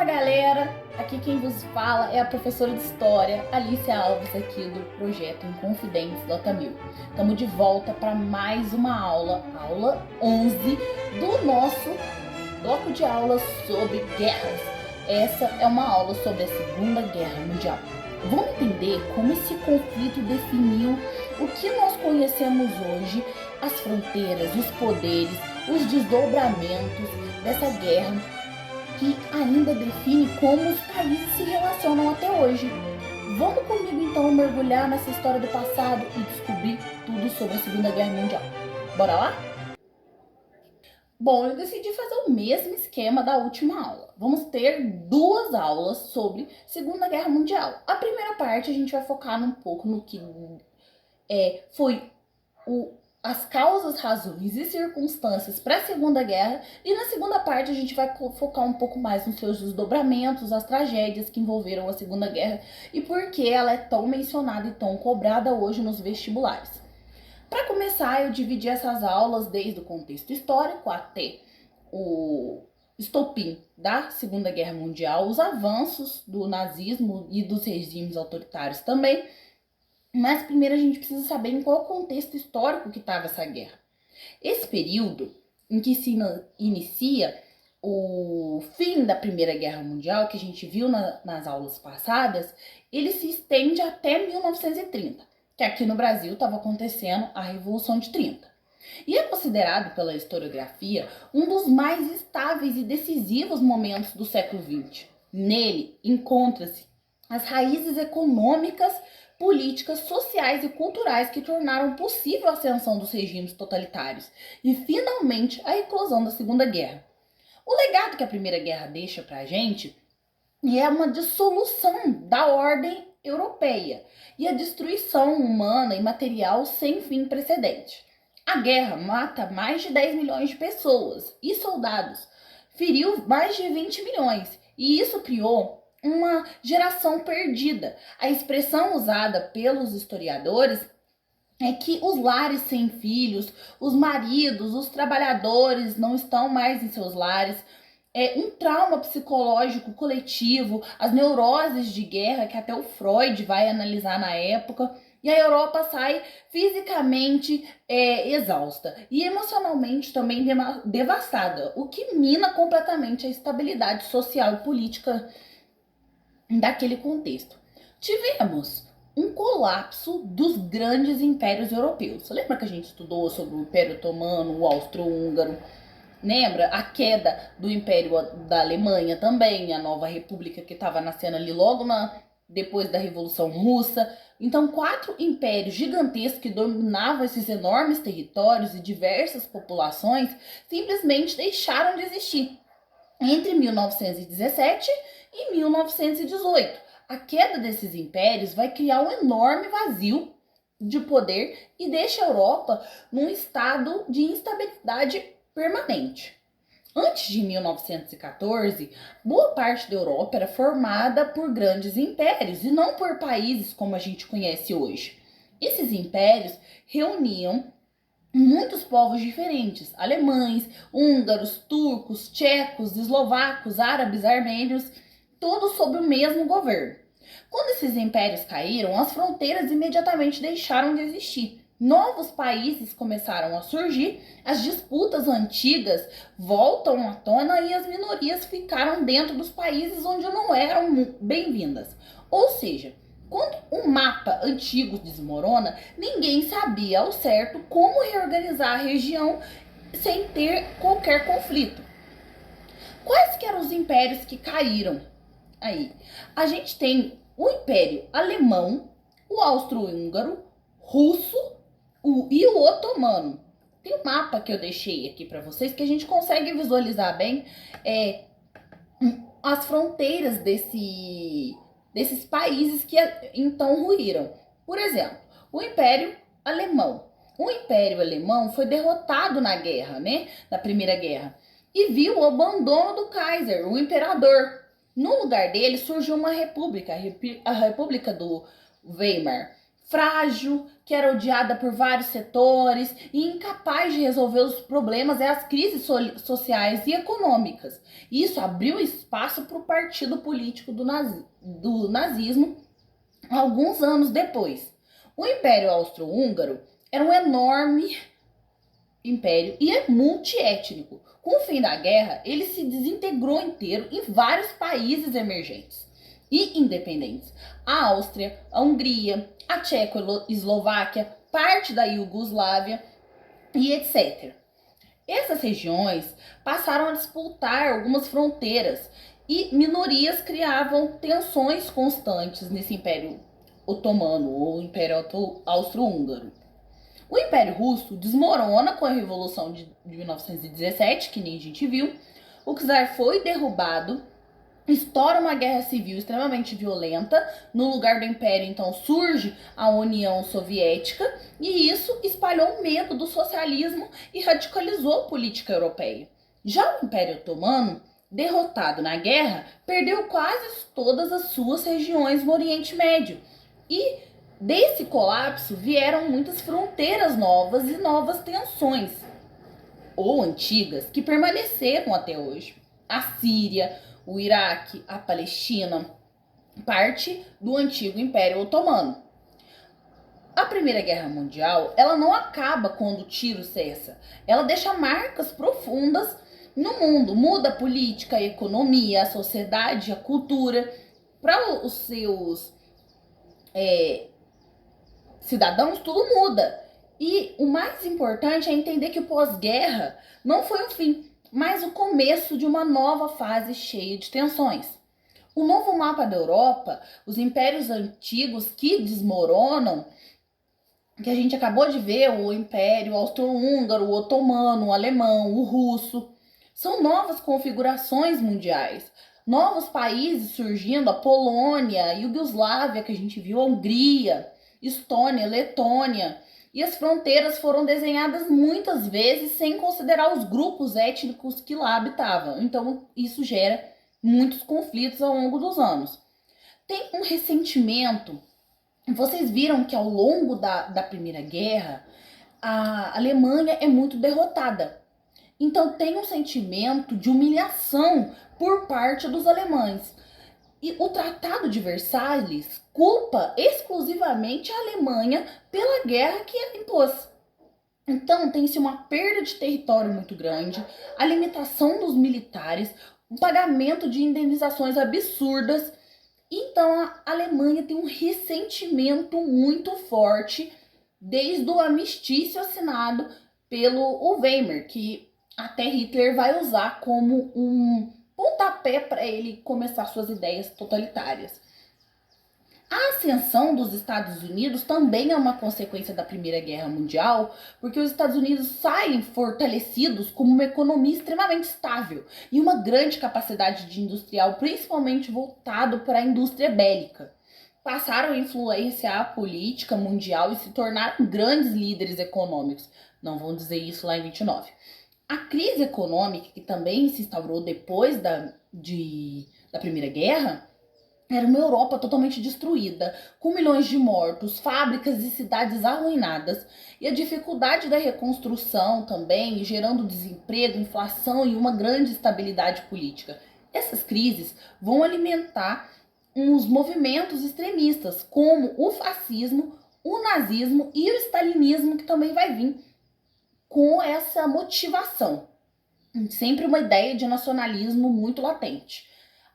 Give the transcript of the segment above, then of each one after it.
galera! Aqui quem vos fala é a professora de História, Alicia Alves, aqui do projeto Inconfidentes Nota 1000. Estamos de volta para mais uma aula 11 do nosso bloco de aulas sobre guerras. Essa é uma aula sobre a Segunda Guerra Mundial. Vamos entender como esse conflito definiu o que nós conhecemos hoje, as fronteiras, os poderes, os desdobramentos dessa guerra que ainda define como os países se relacionam até hoje. Vamos comigo então mergulhar nessa história do passado e descobrir tudo sobre a Segunda Guerra Mundial. Bora lá? Bom, eu decidi fazer o mesmo esquema da última aula. Vamos ter duas aulas sobre Segunda Guerra Mundial. A primeira parte a gente vai focar um pouco no que foi as causas, razões e circunstâncias para a Segunda Guerra, e na segunda parte a gente vai focar um pouco mais nos seus desdobramentos, as tragédias que envolveram a Segunda Guerra e por que ela é tão mencionada e tão cobrada hoje nos vestibulares. Para começar, eu dividi essas aulas desde o contexto histórico até o estopim da Segunda Guerra Mundial, os avanços do nazismo e dos regimes autoritários também. Mas primeiro a gente precisa saber em qual contexto histórico que estava essa guerra. Esse período em que se inicia o fim da Primeira Guerra Mundial, que a gente viu nas aulas passadas, ele se estende até 1930, que aqui no Brasil estava acontecendo a Revolução de 30. E é considerado pela historiografia um dos mais estáveis e decisivos momentos do século XX. Nele encontra-se as raízes econômicas, políticas, sociais e culturais que tornaram possível a ascensão dos regimes totalitários e, finalmente, a eclosão da Segunda Guerra. O legado que a Primeira Guerra deixa pra gente é uma dissolução da ordem europeia e a destruição humana e material sem fim precedente. A guerra mata mais de 10 milhões de pessoas e soldados, feriu mais de 20 milhões, e isso criou uma geração perdida. A expressão usada pelos historiadores é que os lares sem filhos, os maridos, os trabalhadores não estão mais em seus lares. É um trauma psicológico coletivo, as neuroses de guerra que até o Freud vai analisar na época. E a Europa sai fisicamente exausta e emocionalmente também devastada, o que mina completamente a estabilidade social e política daquele contexto. Tivemos um colapso dos grandes impérios europeus. Você lembra que a gente estudou sobre o Império Otomano, o Austro-Húngaro? Lembra a queda do Império da Alemanha também, a nova república que estava nascendo ali logo depois da Revolução Russa. Então, 4 impérios gigantescos que dominavam esses enormes territórios e diversas populações simplesmente deixaram de existir entre 1917 e 1918. A queda desses impérios vai criar um enorme vazio de poder e deixa a Europa num estado de instabilidade permanente. Antes de 1914, boa parte da Europa era formada por grandes impérios e não por países como a gente conhece hoje. Esses impérios reuniam muitos povos diferentes: alemães, húngaros, turcos, tchecos, eslovacos, árabes, armênios, todos sob o mesmo governo. Quando esses impérios caíram, as fronteiras imediatamente deixaram de existir. Novos países começaram a surgir, as disputas antigas voltam à tona e as minorias ficaram dentro dos países onde não eram bem-vindas. Ou seja, quando um mapa antigo desmorona, ninguém sabia ao certo como reorganizar a região sem ter qualquer conflito. Quais que eram os impérios que caíram aí? A gente tem o Império Alemão, o Austro-Húngaro, Russo e o Otomano. Tem um mapa que eu deixei aqui para vocês que a gente consegue visualizar bem as fronteiras desses países que então ruíram. Por exemplo, o Império Alemão. O Império Alemão foi derrotado na guerra, na Primeira Guerra, e viu o abandono do Kaiser, o imperador. No lugar dele surgiu uma república, a República do Weimar. frágil, que era odiada por vários setores e incapaz de resolver os problemas e as crises sociais e econômicas. Isso abriu espaço para o partido político do nazismo alguns anos depois. O Império Austro-Húngaro era um enorme império e é multiétnico. Com o fim da guerra, ele se desintegrou inteiro em vários países emergentes e independentes. A Áustria, a Hungria, a Tchecoslováquia, parte da Iugoslávia e etc. Essas regiões passaram a disputar algumas fronteiras e minorias criavam tensões constantes nesse Império Otomano ou Império Austro-Húngaro. O Império Russo desmorona com a Revolução de 1917, que nem a gente viu. O czar foi derrubado, estoura uma guerra civil extremamente violenta. No lugar do Império, então, surge a União Soviética, e isso espalhou o medo do socialismo e radicalizou a política europeia. Já o Império Otomano, derrotado na guerra, perdeu quase todas as suas regiões no Oriente Médio. E desse colapso vieram muitas fronteiras novas e novas tensões, ou antigas, que permaneceram até hoje. A Síria, o Iraque, a Palestina, parte do antigo Império Otomano. A Primeira Guerra Mundial, ela não acaba quando o tiro cessa. Ela deixa marcas profundas no mundo, muda a política, a economia, a sociedade, a cultura. Para os seus cidadãos, tudo muda. E o mais importante é entender que o pós-guerra não foi o fim, mas o começo de uma nova fase cheia de tensões. O novo mapa da Europa, os impérios antigos que desmoronam, que a gente acabou de ver, o Império Austro-Húngaro, o Otomano, o Alemão, o Russo, são novas configurações mundiais. Novos países surgindo, a Polônia, a Iugoslávia, que a gente viu, a Hungria, Estônia, Letônia, e as fronteiras foram desenhadas muitas vezes sem considerar os grupos étnicos que lá habitavam. Então, isso gera muitos conflitos ao longo dos anos. Tem um ressentimento. Vocês viram que ao longo da Primeira Guerra, a Alemanha é muito derrotada. Então, tem um sentimento de humilhação por parte dos alemães. E o Tratado de Versalhes culpa exclusivamente a Alemanha pela guerra que ela impôs. Então, tem-se uma perda de território muito grande, a limitação dos militares, o pagamento de indenizações absurdas. Então, a Alemanha tem um ressentimento muito forte desde o armistício assinado pelo Weimar, que até Hitler vai usar como um pontapé para ele começar suas ideias totalitárias. A ascensão dos Estados Unidos também é uma consequência da Primeira Guerra Mundial, porque os Estados Unidos saem fortalecidos como uma economia extremamente estável e uma grande capacidade de industrial, principalmente voltado para a indústria bélica. Passaram a influenciar a política mundial e se tornaram grandes líderes econômicos. Não vão dizer isso lá em 29. A crise econômica, que também se instaurou depois da Primeira Guerra, era uma Europa totalmente destruída, com milhões de mortos, fábricas e cidades arruinadas, e a dificuldade da reconstrução também, gerando desemprego, inflação e uma grande instabilidade política. Essas crises vão alimentar uns movimentos extremistas, como o fascismo, o nazismo e o stalinismo, que também vai vir com essa motivação. Sempre uma ideia de nacionalismo muito latente.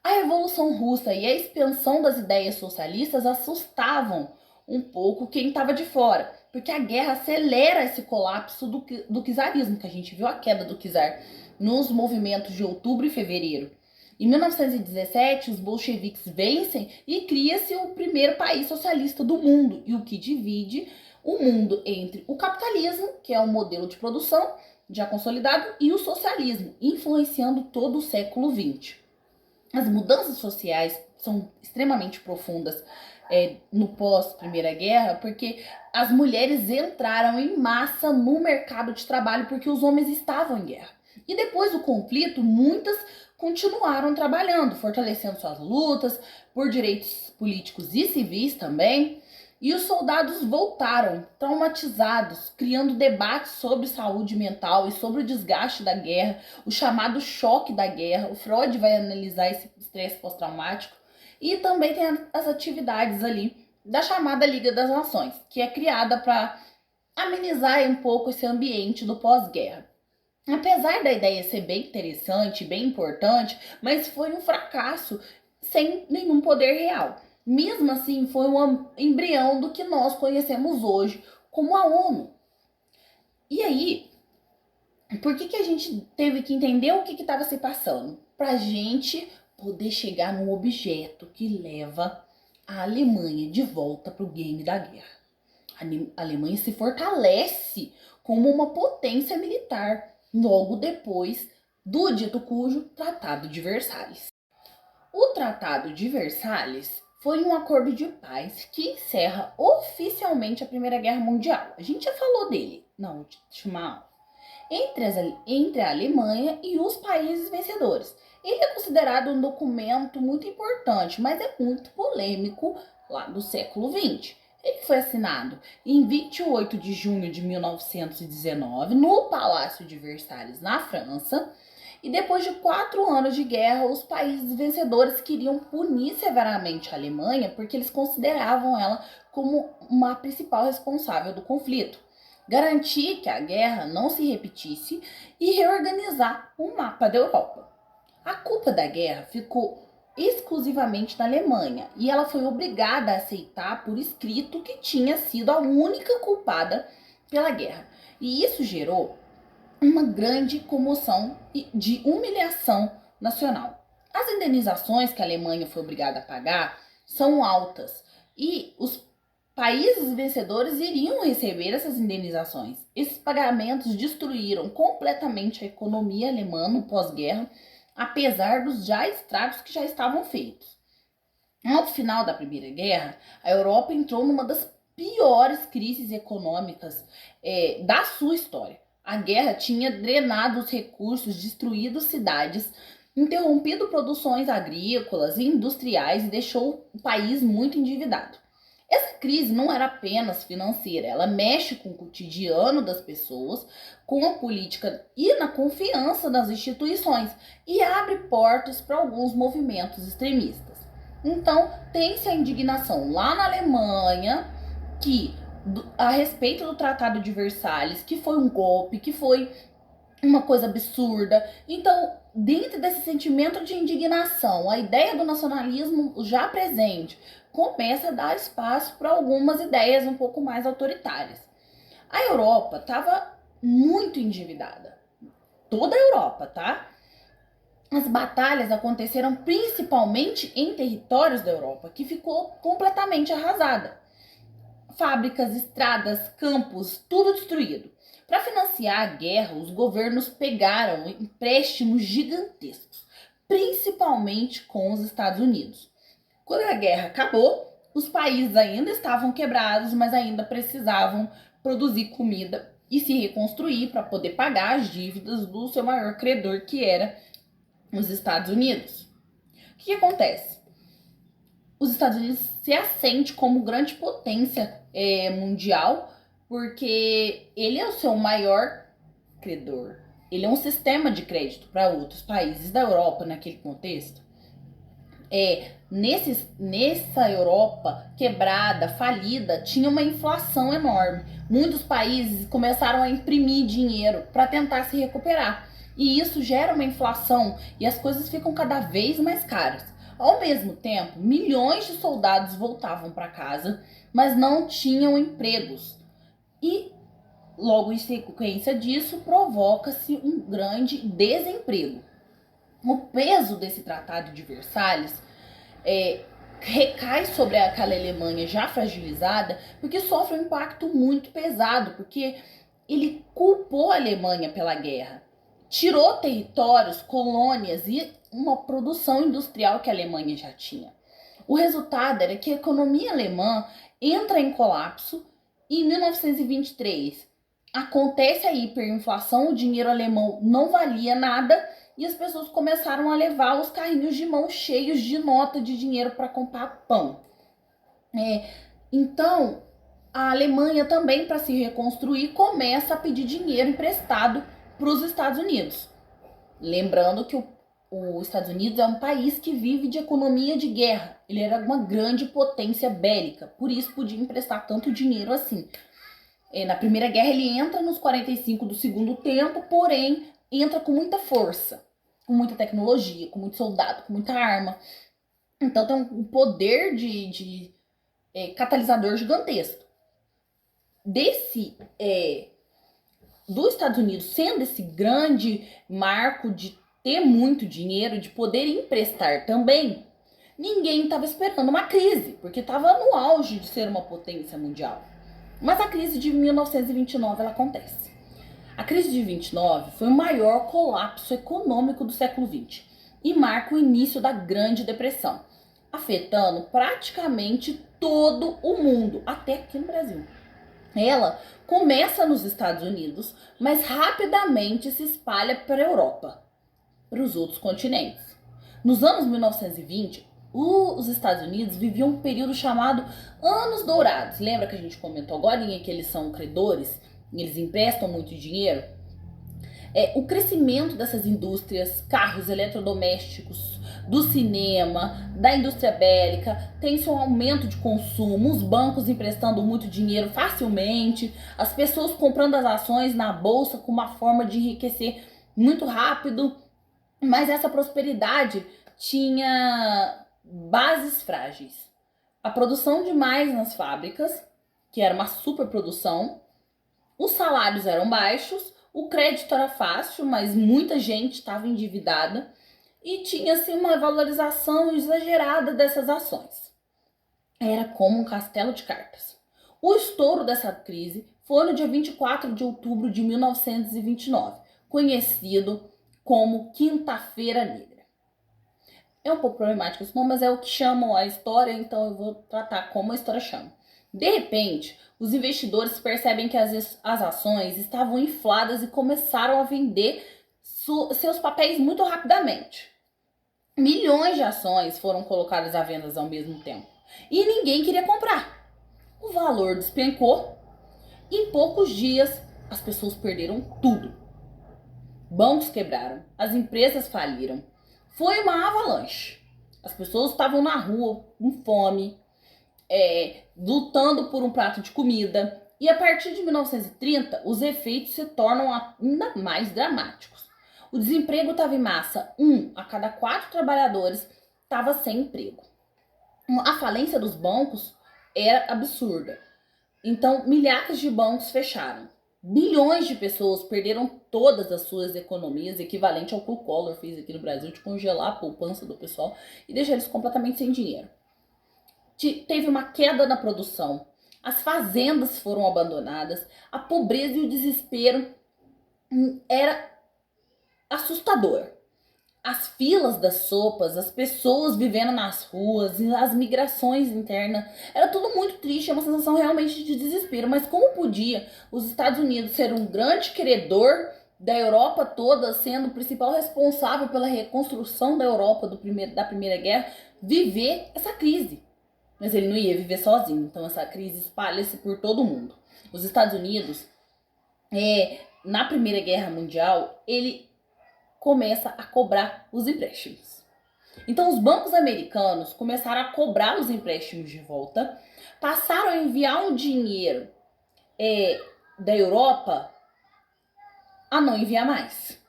A Revolução Russa e a expansão das ideias socialistas assustavam um pouco quem estava de fora, porque a guerra acelera esse colapso do czarismo, que a gente viu a queda do czar nos movimentos de outubro e fevereiro. Em 1917, os bolcheviques vencem e cria-se o primeiro país socialista do mundo, e o que divide o mundo entre o capitalismo, que é um modelo de produção já consolidado, e o socialismo, influenciando todo o século XX. As mudanças sociais são extremamente profundas no pós-Primeira Guerra, porque as mulheres entraram em massa no mercado de trabalho porque os homens estavam em guerra. E depois do conflito, muitas continuaram trabalhando, fortalecendo suas lutas por direitos políticos e civis também. E os soldados voltaram traumatizados, criando debates sobre saúde mental e sobre o desgaste da guerra, o chamado choque da guerra. O Freud vai analisar esse estresse pós-traumático. E também tem as atividades ali da chamada Liga das Nações, que é criada para amenizar um pouco esse ambiente do pós-guerra. Apesar da ideia ser bem interessante, bem importante, mas foi um fracasso sem nenhum poder real. Mesmo assim, foi um embrião do que nós conhecemos hoje como a ONU. E aí, por que a gente teve que entender o que estava se passando? Para a gente poder chegar num objeto que leva a Alemanha de volta para o game da guerra. A Alemanha se fortalece como uma potência militar logo depois do dito cujo Tratado de Versalhes. O Tratado de Versalhes foi um acordo de paz que encerra oficialmente a Primeira Guerra Mundial. A gente já falou dele na última aula. Entre a Alemanha e os países vencedores. Ele é considerado um documento muito importante, mas é muito polêmico lá do século XX. Ele foi assinado em 28 de junho de 1919 no Palácio de Versalhes, na França. E depois de 4 anos de guerra, os países vencedores queriam punir severamente a Alemanha porque eles consideravam ela como uma principal responsável do conflito. Garantir que a guerra não se repetisse e reorganizar o mapa da Europa. A culpa da guerra ficou exclusivamente na Alemanha e ela foi obrigada a aceitar por escrito que tinha sido a única culpada pela guerra. E isso gerou uma grande comoção de humilhação nacional. As indenizações que a Alemanha foi obrigada a pagar são altas e os países vencedores iriam receber essas indenizações. Esses pagamentos destruíram completamente a economia alemã no pós-guerra, apesar dos estragos que já estavam feitos. Ao final da Primeira Guerra, a Europa entrou numa das piores crises econômicas da sua história. A guerra tinha drenado os recursos, destruído cidades, interrompido produções agrícolas e industriais e deixou o país muito endividado. Essa crise não era apenas financeira, ela mexe com o cotidiano das pessoas, com a política e na confiança nas instituições e abre portas para alguns movimentos extremistas. Então, tem-se a indignação lá na Alemanha que a respeito do Tratado de Versalhes, que foi um golpe, que foi uma coisa absurda. Então, dentro desse sentimento de indignação, a ideia do nacionalismo já presente começa a dar espaço para algumas ideias um pouco mais autoritárias. A Europa estava muito endividada. Toda a Europa, tá? As batalhas aconteceram principalmente em territórios da Europa, que ficou completamente arrasada. Fábricas, estradas, campos, tudo destruído. Para financiar a guerra, os governos pegaram empréstimos gigantescos, principalmente com os Estados Unidos. Quando a guerra acabou, os países ainda estavam quebrados, mas ainda precisavam produzir comida e se reconstruir para poder pagar as dívidas do seu maior credor, que era os Estados Unidos. O que acontece? Os Estados Unidos se assente como grande potência mundial, porque ele é o seu maior credor. Ele é um sistema de crédito para outros países da Europa naquele contexto. Nessa Europa quebrada, falida, tinha uma inflação enorme. Muitos países começaram a imprimir dinheiro para tentar se recuperar. E isso gera uma inflação e as coisas ficam cada vez mais caras. Ao mesmo tempo, milhões de soldados voltavam para casa, mas não tinham empregos. E, logo em sequência disso, provoca-se um grande desemprego. O peso desse Tratado de Versalhes recai sobre aquela Alemanha já fragilizada, porque sofre um impacto muito pesado, porque ele culpou a Alemanha pela guerra. Tirou territórios, colônias e uma produção industrial que a Alemanha já tinha. O resultado era que a economia alemã entra em colapso e em 1923 acontece a hiperinflação, o dinheiro alemão não valia nada e as pessoas começaram a levar os carrinhos de mão cheios de nota de dinheiro para comprar pão. Então, a Alemanha também, para se reconstruir, começa a pedir dinheiro emprestado para os Estados Unidos. Lembrando que os Estados Unidos é um país que vive de economia de guerra. Ele era uma grande potência bélica, por isso podia emprestar tanto dinheiro assim. Na Primeira Guerra ele entra nos 45 do segundo tempo, porém entra com muita força, com muita tecnologia, com muito soldado, com muita arma. Então tem um poder de catalisador gigantesco. Dos Estados Unidos sendo esse grande marco de ter muito dinheiro, de poder emprestar também, ninguém estava esperando uma crise, porque estava no auge de ser uma potência mundial. Mas a crise de 1929 ela acontece. A crise de 29 foi o maior colapso econômico do século XX e marca o início da Grande Depressão, afetando praticamente todo o mundo, até aqui no Brasil. Ela começa nos Estados Unidos, mas rapidamente se espalha para a Europa, para os outros continentes. Nos anos 1920, os Estados Unidos viviam um período chamado Anos Dourados. Lembra que a gente comentou agora que eles são credores, eles emprestam muito dinheiro? O crescimento dessas indústrias, carros eletrodomésticos, do cinema, da indústria bélica, tem-se um aumento de consumo, os bancos emprestando muito dinheiro facilmente, as pessoas comprando as ações na bolsa com uma forma de enriquecer muito rápido, mas essa prosperidade tinha bases frágeis. A produção demais nas fábricas, que era uma superprodução, os salários eram baixos, o crédito era fácil, mas muita gente estava endividada e tinha-se uma valorização exagerada dessas ações. Era como um castelo de cartas. O estouro dessa crise foi no dia 24 de outubro de 1929, conhecido como Quinta-feira Negra. É um pouco problemático esse nome, mas é o que chamam a história, então eu vou tratar como a história chama. De repente, os investidores percebem que as ações estavam infladas e começaram a vender seus papéis muito rapidamente. Milhões de ações foram colocadas à venda ao mesmo tempo e ninguém queria comprar. O valor despencou e em poucos dias as pessoas perderam tudo. Bancos quebraram, as empresas faliram. Foi uma avalanche. As pessoas estavam na rua com fome, lutando por um prato de comida. E a partir de 1930, os efeitos se tornam ainda mais dramáticos. O desemprego estava em massa. 1 a cada 4 trabalhadores estava sem emprego. A falência dos bancos era absurda. Então, milhares de bancos fecharam. Bilhões de pessoas perderam todas as suas economias, equivalente ao que o Collor fez aqui no Brasil, de congelar a poupança do pessoal e deixar eles completamente sem dinheiro. Teve uma queda na produção, as fazendas foram abandonadas, a pobreza e o desespero era assustador. As filas das sopas, as pessoas vivendo nas ruas, as migrações internas, era tudo muito triste, é uma sensação realmente de desespero. Mas como podia os Estados Unidos ser um grande credor da Europa toda, sendo o principal responsável pela reconstrução da Europa da Primeira Guerra, viver essa crise? Mas ele não ia viver sozinho, então essa crise espalha-se por todo o mundo. Os Estados Unidos, na Primeira Guerra Mundial, ele começa a cobrar os empréstimos. Então os bancos americanos começaram a cobrar os empréstimos de volta, passaram a enviar um dinheiro da Europa a não enviar mais.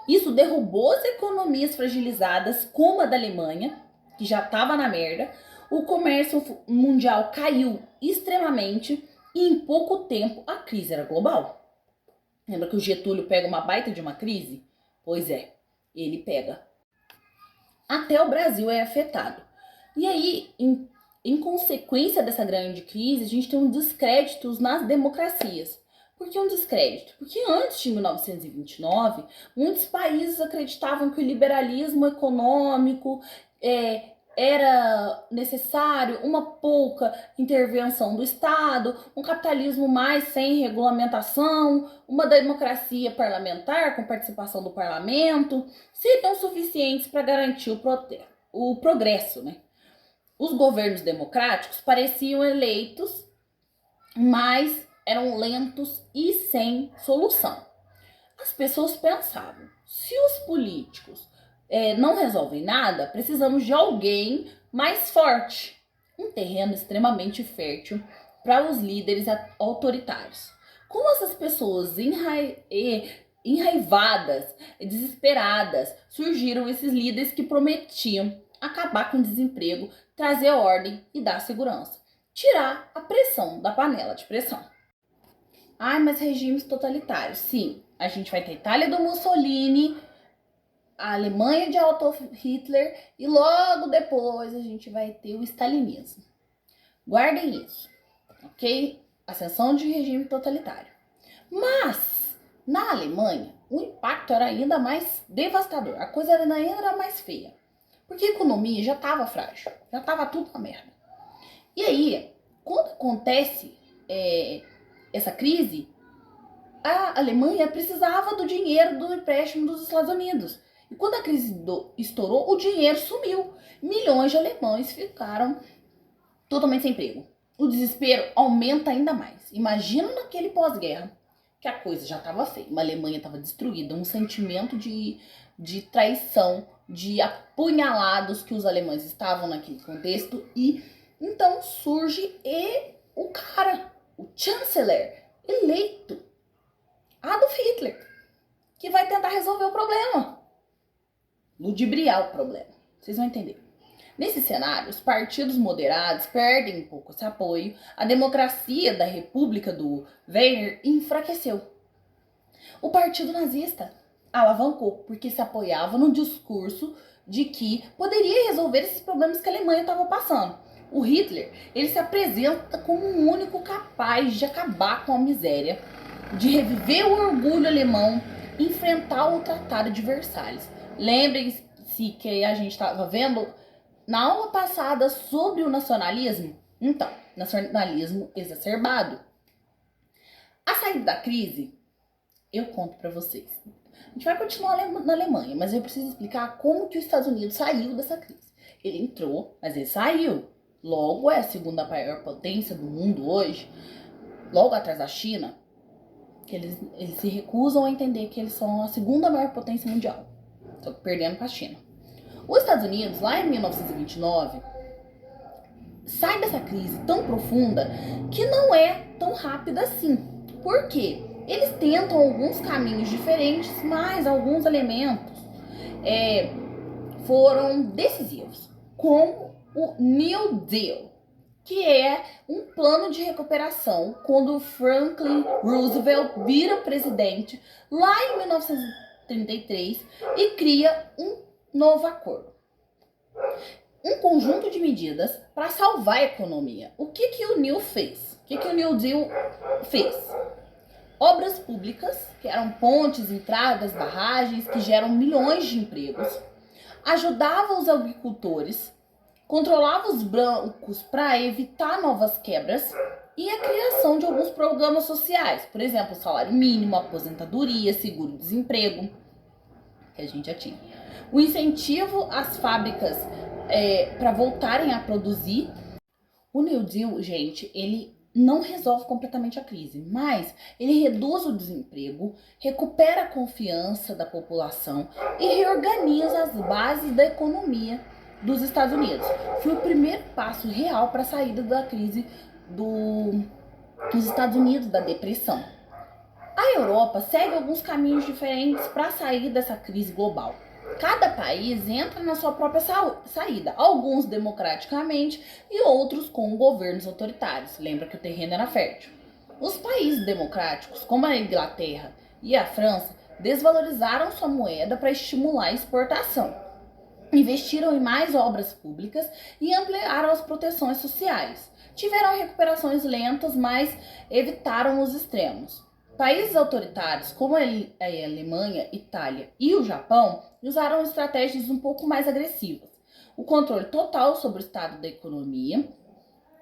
Isso derrubou as economias fragilizadas, como a da Alemanha, que já estava na merda. O comércio mundial caiu extremamente e em pouco tempo a crise era global. Lembra que o Getúlio pega uma baita de uma crise? Pois é, ele pega. Até o Brasil é afetado. E aí, em consequência dessa grande crise, a gente tem um descrédito nas democracias. Por que um descrédito? Porque antes de 1929, muitos países acreditavam que o liberalismo econômico era necessário, uma pouca intervenção do Estado, um capitalismo mais sem regulamentação, uma democracia parlamentar com participação do parlamento, seriam suficientes para garantir o progresso, né? Os governos democráticos pareciam eleitos, mas eram lentos e sem solução. As pessoas pensavam, se os políticos não resolvem nada, precisamos de alguém mais forte. Um terreno extremamente fértil para os líderes autoritários. Como essas pessoas enraivadas, desesperadas, surgiram esses líderes que prometiam acabar com o desemprego, trazer ordem e dar segurança. Tirar a pressão da panela de pressão. Ai, mas regimes totalitários. Sim, a gente vai ter a Itália do Mussolini, a Alemanha de Adolf Hitler e logo depois a gente vai ter o stalinismo. Guardem isso, ok? Ascensão de regime totalitário. Mas, na Alemanha, o impacto era ainda mais devastador. A coisa ainda era mais feia. Porque a economia já estava frágil, já estava tudo uma merda. E aí, quando acontece essa crise, a Alemanha precisava do dinheiro do empréstimo dos Estados Unidos. E quando a crise estourou, o dinheiro sumiu. Milhões de alemães ficaram totalmente sem emprego. O desespero aumenta ainda mais. Imagina naquele pós-guerra, que a coisa já estava feia. Uma Alemanha estava destruída, um sentimento de traição, de apunhalados que os alemães estavam naquele contexto. E então surge o cara, o chanceler eleito, Adolf Hitler, que vai tentar resolver o problema, ludibriar o problema. Vocês vão entender. Nesse cenário, os partidos moderados perdem um pouco esse apoio, a democracia da República do Weimar enfraqueceu. O partido nazista alavancou, porque se apoiava no discurso de que poderia resolver esses problemas que a Alemanha estava passando. O Hitler, ele se apresenta como o único capaz de acabar com a miséria, de reviver o orgulho alemão, enfrentar o Tratado de Versalhes. Lembrem-se que a gente estava vendo na aula passada sobre o nacionalismo. Então, nacionalismo exacerbado. A saída da crise, eu conto para vocês. A gente vai continuar na Alemanha, mas eu preciso explicar como que os Estados Unidos saiu dessa crise. Ele entrou, mas ele saiu. Logo é a segunda maior potência do mundo hoje, logo atrás da China, que eles se recusam a entender que eles são a segunda maior potência mundial. Estão perdendo para a China. Os Estados Unidos, lá em 1929, sai dessa crise tão profunda que não é tão rápida assim. Por quê? Eles tentam alguns caminhos diferentes, mas alguns elementos foram decisivos, como o New Deal, que é um plano de recuperação quando Franklin Roosevelt vira presidente lá em 1933 e cria um novo acordo. Um conjunto de medidas para salvar a economia. O que o New fez? O que o New Deal fez? Obras públicas, que eram pontes, entradas, barragens, que geram milhões de empregos. Ajudava os agricultores, controlava os bancos para evitar novas quebras e a criação de alguns programas sociais, por exemplo, salário mínimo, aposentadoria, seguro-desemprego, que a gente já tinha. O incentivo às fábricas para voltarem a produzir. O New Deal, gente, ele não resolve completamente a crise, mas ele reduz o desemprego, recupera a confiança da população e reorganiza as bases da economia dos Estados Unidos. Foi o primeiro passo real para a saída da crise dos Estados Unidos, da depressão. A Europa segue alguns caminhos diferentes para sair dessa crise global. Cada país entra na sua própria saída, alguns democraticamente e outros com governos autoritários. Lembra que o terreno era fértil. Os países democráticos, como a Inglaterra e a França, desvalorizaram sua moeda para estimular a exportação. Investiram em mais obras públicas e ampliaram as proteções sociais. Tiveram recuperações lentas, mas evitaram os extremos. Países autoritários como a Alemanha, Itália e o Japão usaram estratégias um pouco mais agressivas. O controle total sobre o estado da economia,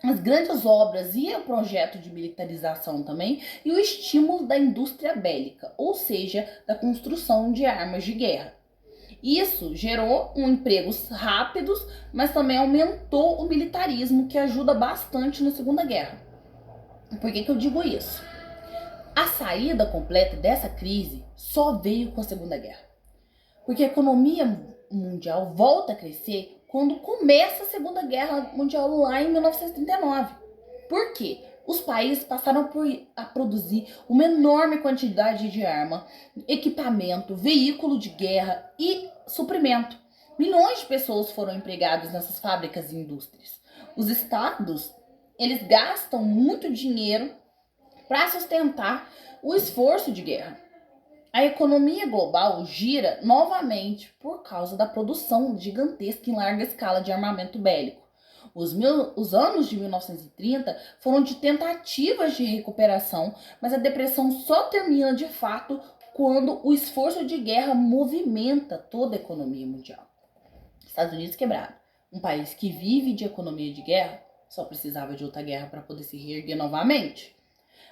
as grandes obras e o projeto de militarização também, e o estímulo da indústria bélica, ou seja, da construção de armas de guerra. Isso gerou empregos rápidos, mas também aumentou o militarismo, que ajuda bastante na Segunda Guerra. Por que eu digo isso? A saída completa dessa crise só veio com a Segunda Guerra. Porque a economia mundial volta a crescer quando começa a Segunda Guerra Mundial lá em 1939. Por quê? Os países passaram a produzir uma enorme quantidade de arma, equipamento, veículo de guerra e suprimento. Milhões de pessoas foram empregadas nessas fábricas e indústrias. Os estados, eles gastam muito dinheiro para sustentar o esforço de guerra. A economia global gira novamente por causa da produção gigantesca em larga escala de armamento bélico. Os anos de 1930 foram de tentativas de recuperação, mas a depressão só termina de fato quando o esforço de guerra movimenta toda a economia mundial. Estados Unidos quebrado. Um país que vive de economia de guerra só precisava de outra guerra para poder se reerguer novamente.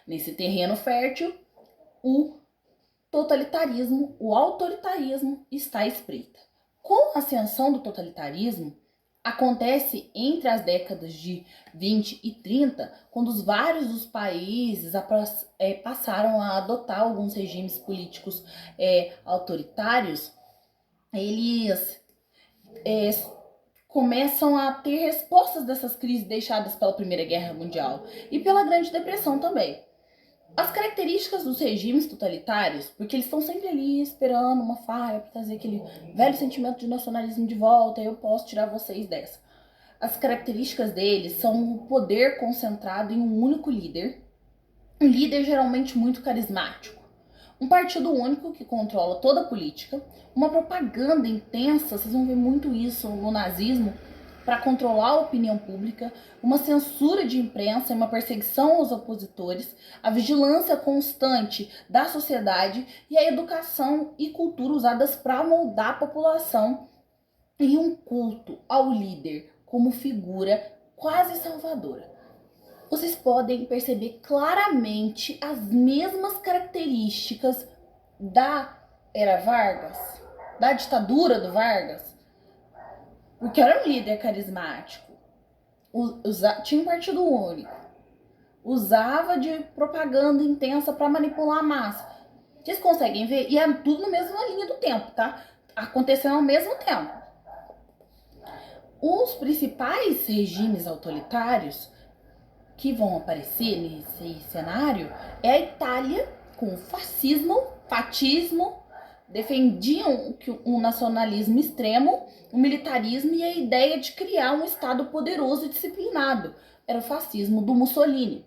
Nesse terreno fértil, o totalitarismo, o autoritarismo está à espreita. Com a ascensão do totalitarismo, acontece entre as décadas de 20 e 30, quando vários dos países passaram a adotar alguns regimes políticos autoritários, eles começam a ter respostas dessas crises deixadas pela Primeira Guerra Mundial e pela Grande Depressão também. As características dos regimes totalitários, porque eles estão sempre ali esperando uma falha para trazer aquele velho sentimento de nacionalismo de volta, eu posso tirar vocês dessa. As características deles são o poder concentrado em um único líder, um líder geralmente muito carismático, um partido único que controla toda a política, uma propaganda intensa, vocês vão ver muito isso no nazismo, para controlar a opinião pública, uma censura de imprensa e uma perseguição aos opositores, a vigilância constante da sociedade e a educação e cultura usadas para moldar a população e um culto ao líder como figura quase salvadora. Vocês podem perceber claramente as mesmas características da era Vargas, da ditadura do Vargas, porque era um líder carismático, tinha um partido único, usava de propaganda intensa para manipular a massa. Vocês conseguem ver? E é tudo na mesma linha do tempo, tá? Acontecendo ao mesmo tempo. Os principais regimes autoritários que vão aparecer nesse cenário é a Itália, com o fascismo, fatismo, defendiam o nacionalismo extremo, o militarismo e a ideia de criar um Estado poderoso e disciplinado. Era o fascismo do Mussolini.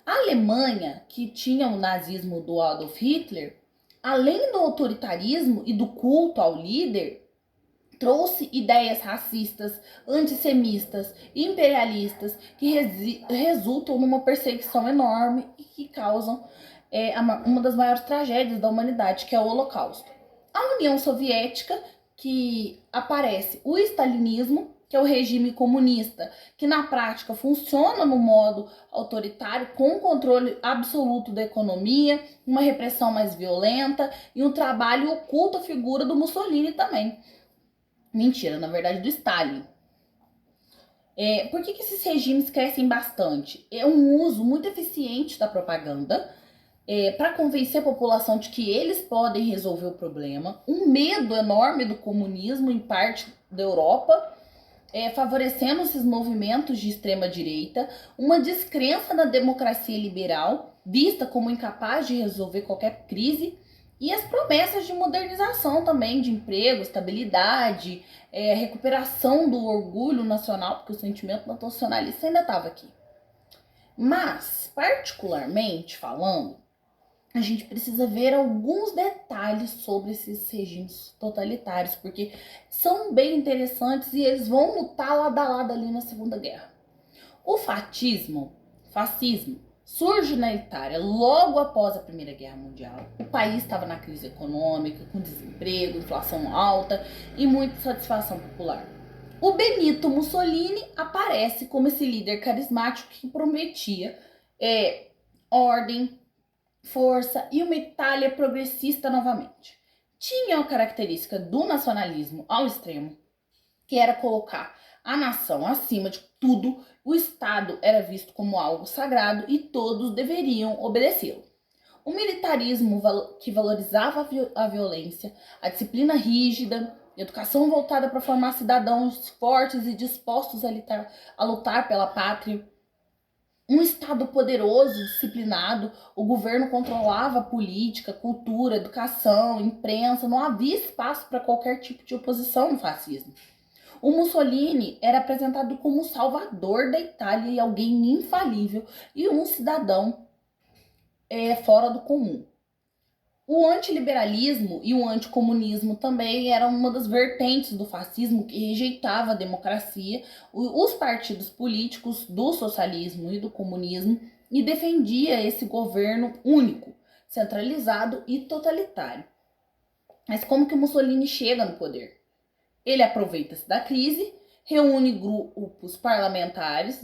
A Alemanha, que tinha o nazismo do Adolf Hitler, além do autoritarismo e do culto ao líder, trouxe ideias racistas, antissemistas e imperialistas que resultam numa perseguição enorme e que causam uma das maiores tragédias da humanidade, que é o Holocausto. A União Soviética, que aparece o stalinismo, que é o regime comunista, que na prática funciona no modo autoritário, com controle absoluto da economia, uma repressão mais violenta e um trabalho oculto à figura do Mussolini também. Mentira, na verdade do Stalin. Por que esses regimes crescem bastante? É um uso muito eficiente da propaganda, para convencer a população de que eles podem resolver o problema, um medo enorme do comunismo em parte da Europa, favorecendo esses movimentos de extrema direita, uma descrença na democracia liberal, vista como incapaz de resolver qualquer crise, e as promessas de modernização também, de emprego, estabilidade, recuperação do orgulho nacional, porque o sentimento nacionalista ainda estava aqui. Mas, particularmente falando, a gente precisa ver alguns detalhes sobre esses regimes totalitários, porque são bem interessantes e eles vão lutar lado a lado ali na Segunda Guerra. O fascismo, surge na Itália logo após a Primeira Guerra Mundial. O país estava na crise econômica, com desemprego, inflação alta e muita insatisfação popular. O Benito Mussolini aparece como esse líder carismático que prometia ordem, força e uma Itália progressista novamente. tinha a característica do nacionalismo ao extremo, que era colocar a nação acima de tudo, o Estado era visto como algo sagrado e todos deveriam obedecê-lo. O militarismo que valorizava a violência, a disciplina rígida, a educação voltada para formar cidadãos fortes e dispostos a lutar pela pátria. Um Estado poderoso, disciplinado, o governo controlava a política, cultura, educação, imprensa, não havia espaço para qualquer tipo de oposição no fascismo. O Mussolini era apresentado como o salvador da Itália e alguém infalível e um cidadão fora do comum. O antiliberalismo e o anticomunismo também eram uma das vertentes do fascismo que rejeitava a democracia, os partidos políticos do socialismo e do comunismo e defendia esse governo único, centralizado e totalitário. Mas como que o Mussolini chega no poder? Ele aproveita-se da crise, reúne grupos parlamentares,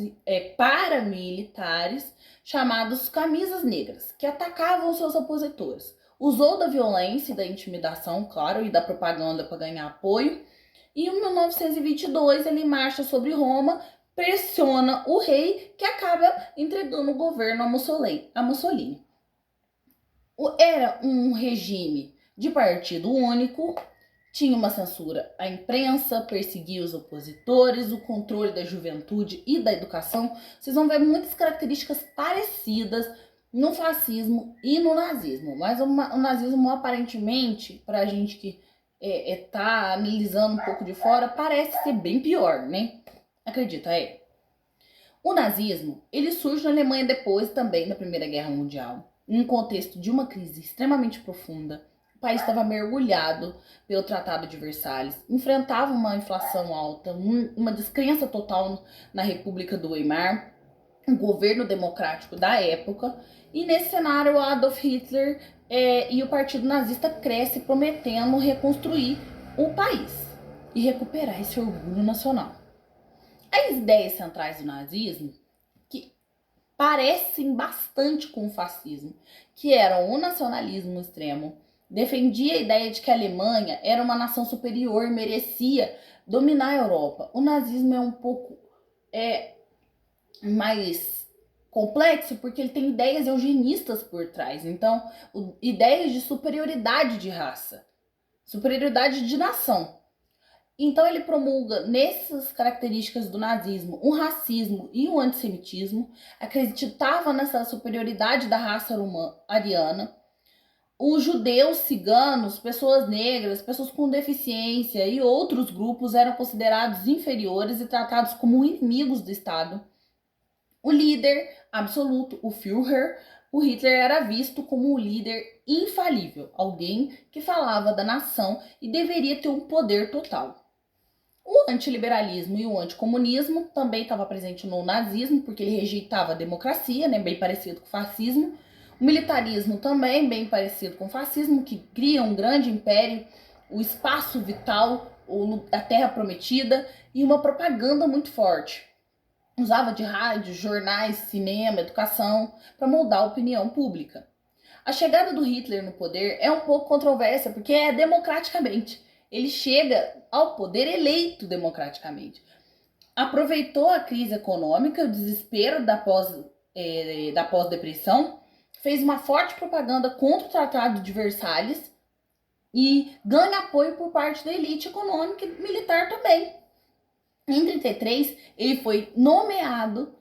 paramilitares, chamados camisas negras, que atacavam seus opositores. Usou da violência e da intimidação, claro, e da propaganda para ganhar apoio. E em 1922 ele marcha sobre Roma, pressiona o rei, que acaba entregando o governo a Mussolini. Era um regime de partido único, tinha uma censura à imprensa, perseguia os opositores, o controle da juventude e da educação. Vocês vão ver muitas características parecidas no fascismo e no nazismo. Mas o nazismo, aparentemente, para a gente que tá analisando um pouco de fora, parece ser bem pior, né? Acredita, O nazismo, ele surge na Alemanha depois também da Primeira Guerra Mundial, em um contexto de uma crise extremamente profunda. O país estava mergulhado pelo Tratado de Versalhes, enfrentava uma inflação alta, uma descrença total na República do Weimar, o governo democrático da época, e nesse cenário Adolf Hitler e o Partido Nazista cresce prometendo reconstruir o país e recuperar esse orgulho nacional. As ideias centrais do nazismo, que parecem bastante com o fascismo, que eram o nacionalismo extremo, defendia a ideia de que a Alemanha era uma nação superior e merecia dominar a Europa. O nazismo é um pouco mais complexo porque ele tem ideias eugenistas por trás. Então, ideias de superioridade de raça, superioridade de nação. Então ele promulga nessas características do nazismo um racismo e um antissemitismo, acreditava nessa superioridade da raça ariana. Os judeus, ciganos, pessoas negras, pessoas com deficiência e outros grupos eram considerados inferiores e tratados como inimigos do Estado. O líder absoluto, o Führer, o Hitler era visto como um líder infalível, alguém que falava da nação e deveria ter um poder total. O antiliberalismo e o anticomunismo também estava presente no nazismo, porque ele rejeitava a democracia, né, bem parecido com o fascismo. O militarismo também, bem parecido com o fascismo, que cria um grande império, o espaço vital, a terra prometida, e uma propaganda muito forte. Usava de rádio, jornais, cinema, educação, para moldar a opinião pública. A chegada do Hitler no poder é um pouco controversa, porque é democraticamente. Ele chega ao poder eleito democraticamente. Aproveitou a crise econômica, o desespero da pós-depressão, fez uma forte propaganda contra o Tratado de Versalhes e ganha apoio por parte da elite econômica e militar também. Em 1933, ele foi nomeado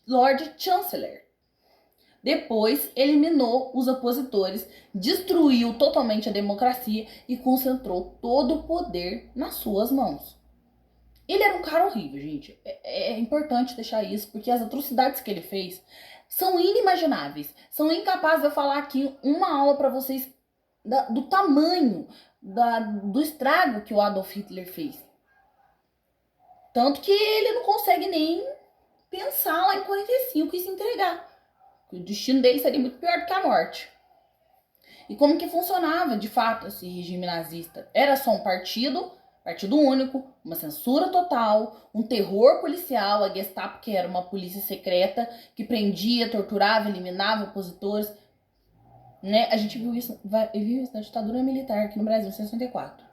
Lord Chancellor. Depois, eliminou os opositores, destruiu totalmente a democracia e concentrou todo o poder nas suas mãos. Ele era um cara horrível, gente. É importante deixar isso, porque as atrocidades que ele fez são inimagináveis. São incapazes de eu falar aqui uma aula para vocês do tamanho, do estrago que o Adolf Hitler fez. Tanto que ele não consegue nem pensar lá em 45 e se entregar. O destino dele seria muito pior do que a morte. E como que funcionava, de fato, esse regime nazista? Era só um partido único, uma censura total, um terror policial, a Gestapo, que era uma polícia secreta, que prendia, torturava, eliminava opositores. né? A gente viu isso na ditadura militar aqui no Brasil, em 64.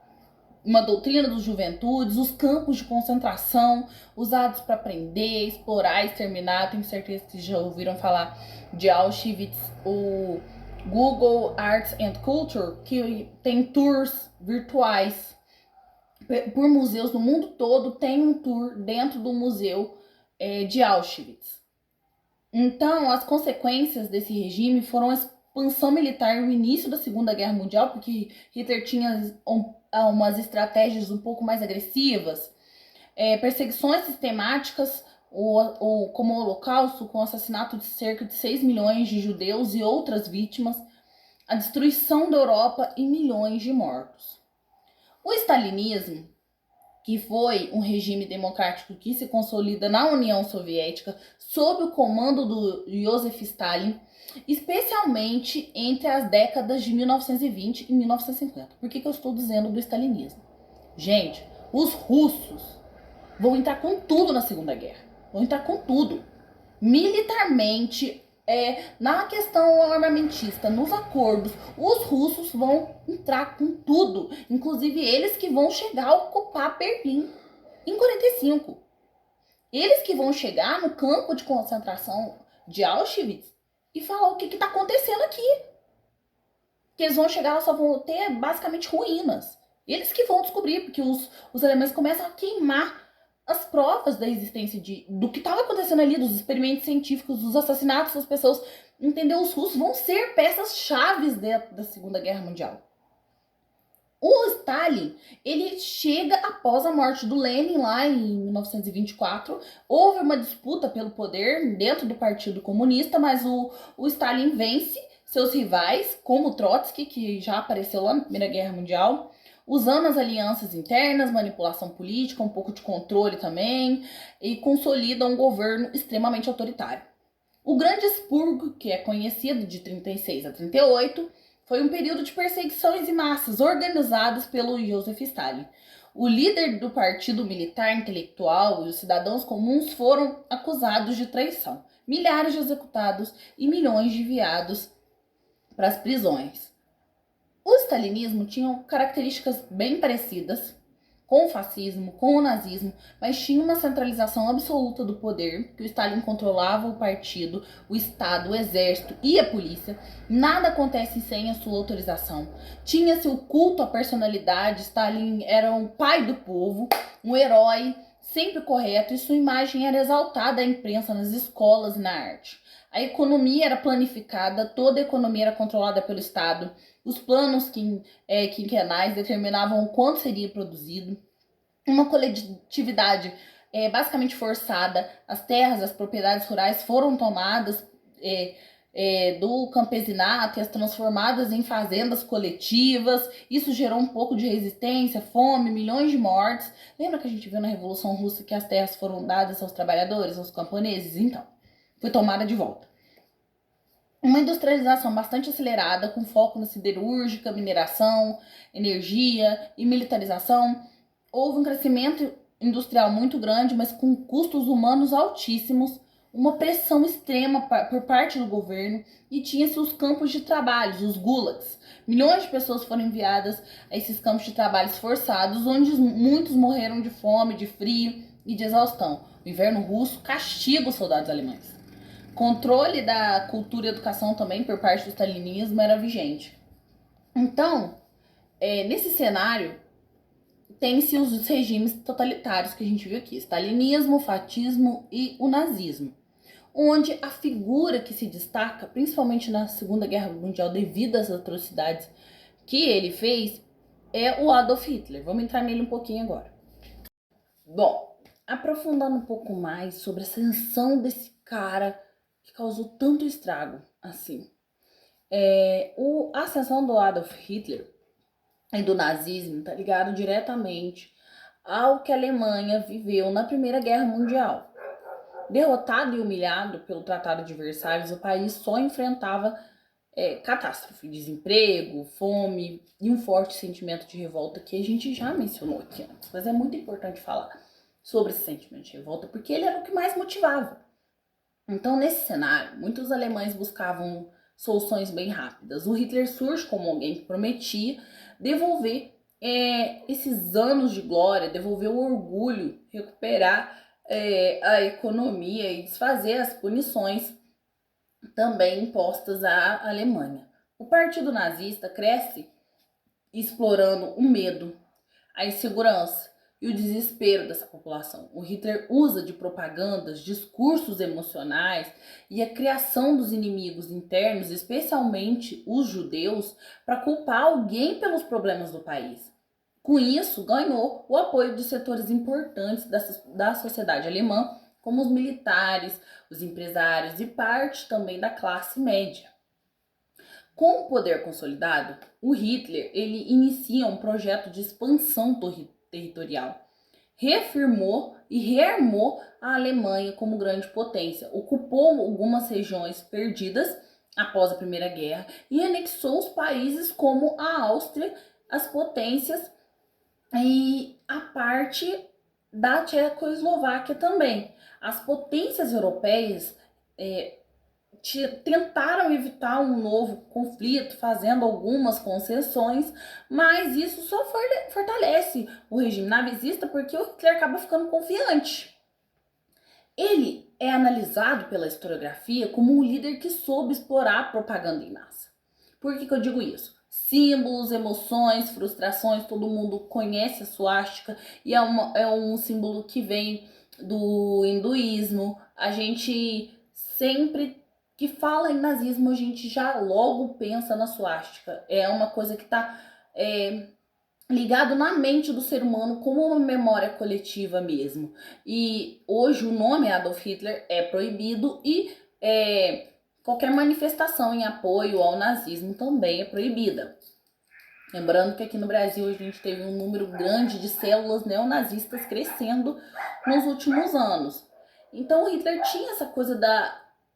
Uma doutrina dos juventudes, os campos de concentração usados para prender, explorar, exterminar. Tenho certeza que já ouviram falar de Auschwitz, o Google Arts and Culture, que tem tours virtuais por museus no mundo todo. Tem um tour dentro do museu de Auschwitz. Então, as consequências desse regime foram a expansão militar no início da Segunda Guerra Mundial, porque Hitler tinha umas estratégias um pouco mais agressivas, perseguições sistemáticas, como o Holocausto, com o assassinato de cerca de 6 milhões de judeus e outras vítimas, a destruição da Europa e milhões de mortos. O stalinismo, que foi um regime democrático que se consolida na União Soviética sob o comando do Joseph Stalin, especialmente entre as décadas de 1920 e 1950. Por que eu estou dizendo do stalinismo? Gente, os russos vão entrar com tudo na Segunda Guerra. Vão entrar com tudo. Militarmente, na questão armamentista, nos acordos, os russos vão entrar com tudo. Inclusive, eles que vão chegar a ocupar Berlim em 45. Eles que vão chegar no campo de concentração de Auschwitz e falar o que está acontecendo aqui. Que eles vão chegar lá, só vão ter basicamente ruínas. Eles que vão descobrir, porque os alemães começam a queimar as provas da existência do que estava acontecendo ali, dos experimentos científicos, dos assassinatos das pessoas. Entendeu? Os russos vão ser peças chaves da Segunda Guerra Mundial. O Stalin, ele chega após a morte do Lenin lá em 1924. Houve uma disputa pelo poder dentro do Partido Comunista, mas o Stalin vence seus rivais, como Trotsky, que já apareceu lá na Primeira Guerra Mundial, usando as alianças internas, manipulação política, um pouco de controle também, e consolida um governo extremamente autoritário. O Grande Expurgo, que é conhecido de 36 a 38, foi um período de perseguições em massas organizadas pelo Joseph Stalin. O líder do partido militar intelectual e os cidadãos comuns foram acusados de traição. Milhares de executados e milhões de enviados para as prisões. O stalinismo tinha características bem parecidas com o fascismo, com o nazismo, mas tinha uma centralização absoluta do poder, que o Stalin controlava o partido, o Estado, o exército e a polícia. Nada acontece sem a sua autorização. Tinha-se o culto à personalidade. Stalin era um pai do povo, um herói, sempre correto, e sua imagem era exaltada à imprensa, nas escolas e na arte. A economia era planificada, toda a economia era controlada pelo Estado. Os planos quinquenais determinavam o quanto seria produzido. Uma coletividade basicamente forçada. As terras, as propriedades rurais foram tomadas do campesinato e as transformadas em fazendas coletivas. Isso gerou um pouco de resistência, fome, milhões de mortes. Lembra que a gente viu na Revolução Russa que as terras foram dadas aos trabalhadores, aos camponeses? Então, foi tomada de volta. Uma industrialização bastante acelerada, com foco na siderúrgica, mineração, energia e militarização. Houve um crescimento industrial muito grande, mas com custos humanos altíssimos, uma pressão extrema por parte do governo, e tinha-se os campos de trabalho, os gulags. Milhões de pessoas foram enviadas a esses campos de trabalho forçados, onde muitos morreram de fome, de frio e de exaustão. O inverno russo castiga os soldados alemães. Controle da cultura e educação também por parte do stalinismo era vigente. Então, nesse cenário, tem-se os regimes totalitários que a gente viu aqui: stalinismo, fascismo e o nazismo, onde a figura que se destaca, principalmente na Segunda Guerra Mundial, devido às atrocidades que ele fez, é o Adolf Hitler. Vamos entrar nele um pouquinho agora. Bom, aprofundando um pouco mais sobre a ascensão desse cara que causou tanto estrago assim. A ascensão do Adolf Hitler e do nazismo está ligado diretamente ao que a Alemanha viveu na Primeira Guerra Mundial. Derrotado e humilhado pelo Tratado de Versalhes, o país só enfrentava catástrofe, desemprego, fome e um forte sentimento de revolta que a gente já mencionou aqui antes. Mas é muito importante falar sobre esse sentimento de revolta porque ele era o que mais motivava. Então, nesse cenário, muitos alemães buscavam soluções bem rápidas. O Hitler surge como alguém que prometia devolver esses anos de glória, devolver o orgulho, recuperar a economia e desfazer as punições também impostas à Alemanha. O Partido Nazista cresce explorando o medo, a insegurança e o desespero dessa população. O Hitler usa de propagandas, discursos emocionais e a criação dos inimigos internos, especialmente os judeus, para culpar alguém pelos problemas do país. Com isso, ganhou o apoio de setores importantes da sociedade alemã, como os militares, os empresários e parte também da classe média. Com o poder consolidado, o Hitler ele inicia um projeto de expansão territorial. Reafirmou e rearmou a Alemanha como grande potência, ocupou algumas regiões perdidas após a Primeira Guerra e anexou os países como a Áustria, as potências e a parte da Tchecoslováquia também. As potências europeias tentaram evitar um novo conflito, fazendo algumas concessões, mas isso só fortalece o regime nazista porque o Hitler acaba ficando confiante. Ele é analisado pela historiografia como um líder que soube explorar a propaganda em massa. Por que eu digo isso? Símbolos, emoções, frustrações, todo mundo conhece a suástica e é um símbolo que vem do hinduísmo. A gente sempre que fala em nazismo, a gente já logo pensa na suástica. É uma coisa que está ligado na mente do ser humano como uma memória coletiva mesmo. E hoje o nome Adolf Hitler é proibido e qualquer manifestação em apoio ao nazismo também é proibida. Lembrando que aqui no Brasil a gente teve um número grande de células neonazistas crescendo nos últimos anos. Então Hitler tinha essa coisa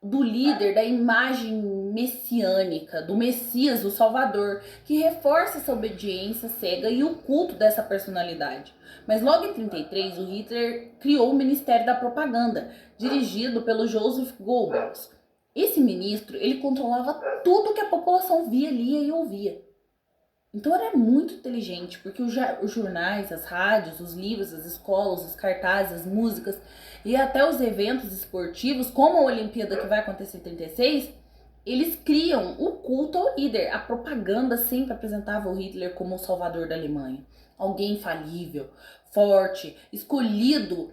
do líder, da imagem messiânica, do Messias, do Salvador, que reforça essa obediência cega e o culto dessa personalidade. Mas logo em 1933, o Hitler criou o Ministério da Propaganda, dirigido pelo Joseph Goebbels. Esse ministro, ele controlava tudo que a população via, lia e ouvia. Então era muito inteligente, porque os jornais, as rádios, os livros, as escolas, os cartazes, as músicas e até os eventos esportivos, como a Olimpíada que vai acontecer em 36, eles criam o culto ao líder. A propaganda sempre apresentava o Hitler como o salvador da Alemanha. Alguém infalível, forte, escolhido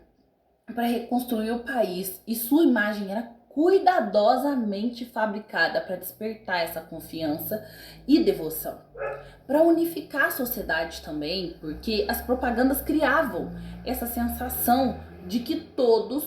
para reconstruir o país. E sua imagem era cuidadosamente fabricada para despertar essa confiança e devoção. Para unificar a sociedade também, porque as propagandas criavam essa sensação de que todos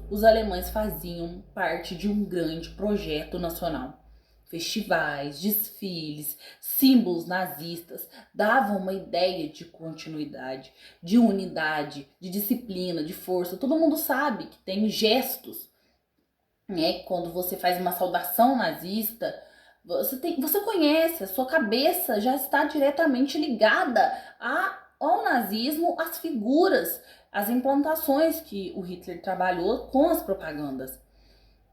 os alemães faziam parte de um grande projeto nacional. Festivais, desfiles, símbolos nazistas davam uma ideia de continuidade, de unidade, de disciplina, de força. Todo mundo sabe que tem gestos, né? Quando você faz uma saudação nazista, você conhece, a sua cabeça já está diretamente ligada ao nazismo, às figuras, às implantações que o Hitler trabalhou com as propagandas.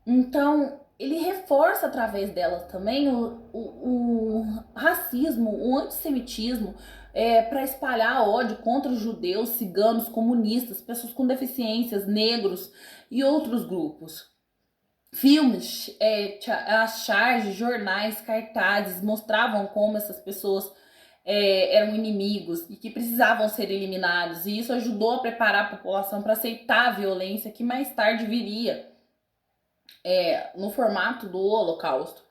Então, ele reforça através delas também o racismo, o antissemitismo, para espalhar ódio contra os judeus, ciganos, comunistas, pessoas com deficiências, negros e outros grupos. Filmes, as charges, jornais, cartazes mostravam como essas pessoas eram inimigos e que precisavam ser eliminados. E isso ajudou a preparar a população para aceitar a violência que mais tarde viria no formato do Holocausto.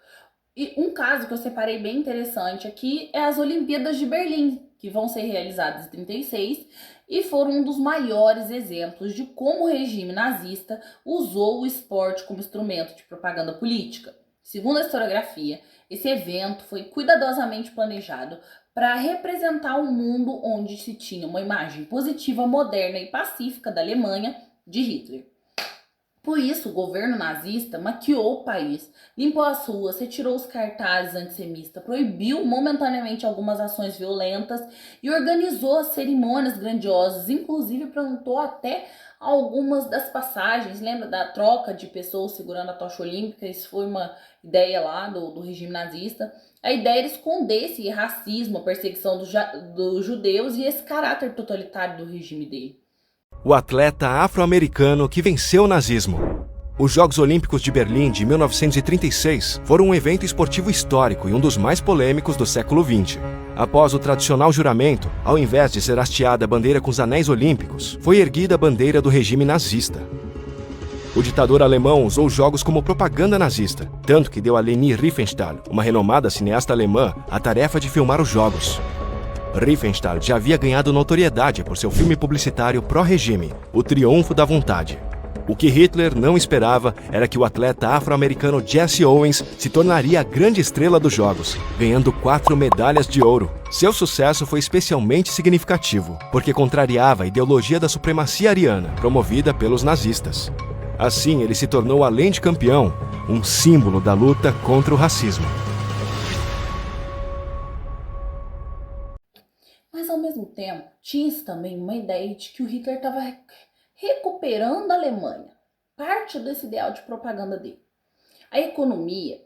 E um caso que eu separei bem interessante aqui é as Olimpíadas de Berlim, que vão ser realizadas em 36 e foram um dos maiores exemplos de como o regime nazista usou o esporte como instrumento de propaganda política. Segundo a historiografia, esse evento foi cuidadosamente planejado para representar um mundo onde se tinha uma imagem positiva, moderna e pacífica da Alemanha de Hitler. Por isso, o governo nazista maquiou o país, limpou as ruas, retirou os cartazes antissemitas, proibiu momentaneamente algumas ações violentas e organizou as cerimônias grandiosas, inclusive plantou até algumas das passagens. Lembra da troca de pessoas segurando a tocha olímpica? Isso foi uma ideia lá do regime nazista. A ideia era esconder esse racismo, a perseguição dos judeus e esse caráter totalitário do regime dele. O atleta afro-americano que venceu o nazismo. Os Jogos Olímpicos de Berlim de 1936 foram um evento esportivo histórico e um dos mais polêmicos do século XX. Após o tradicional juramento, ao invés de ser hasteada a bandeira com os anéis olímpicos, foi erguida a bandeira do regime nazista. O ditador alemão usou os Jogos como propaganda nazista, tanto que deu a Leni Riefenstahl, uma renomada cineasta alemã, a tarefa de filmar os Jogos. Riefenstahl já havia ganhado notoriedade por seu filme publicitário pró-regime, O Triunfo da Vontade. O que Hitler não esperava era que o atleta afro-americano Jesse Owens se tornaria a grande estrela dos Jogos, ganhando 4 medalhas de ouro. Seu sucesso foi especialmente significativo, porque contrariava a ideologia da supremacia ariana, promovida pelos nazistas. Assim, ele se tornou, além de campeão, um símbolo da luta contra o racismo. Mas, ao mesmo tempo, tinha-se também uma ideia de que o Hitler estava recuperando a Alemanha, parte desse ideal de propaganda dele. A economia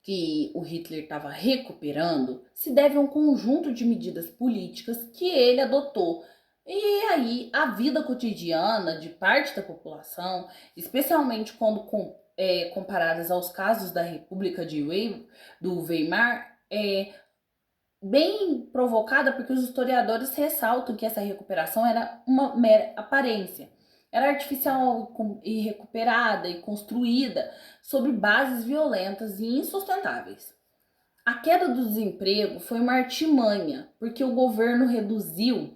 que o Hitler estava recuperando se deve a um conjunto de medidas políticas que ele adotou. E aí a vida cotidiana de parte da população, especialmente quando comparadas aos casos da República do Weimar, é bem provocada porque os historiadores ressaltam que essa recuperação era uma mera aparência. Era artificial e recuperada e construída sobre bases violentas e insustentáveis. A queda do desemprego foi uma artimanha, porque o governo reduziu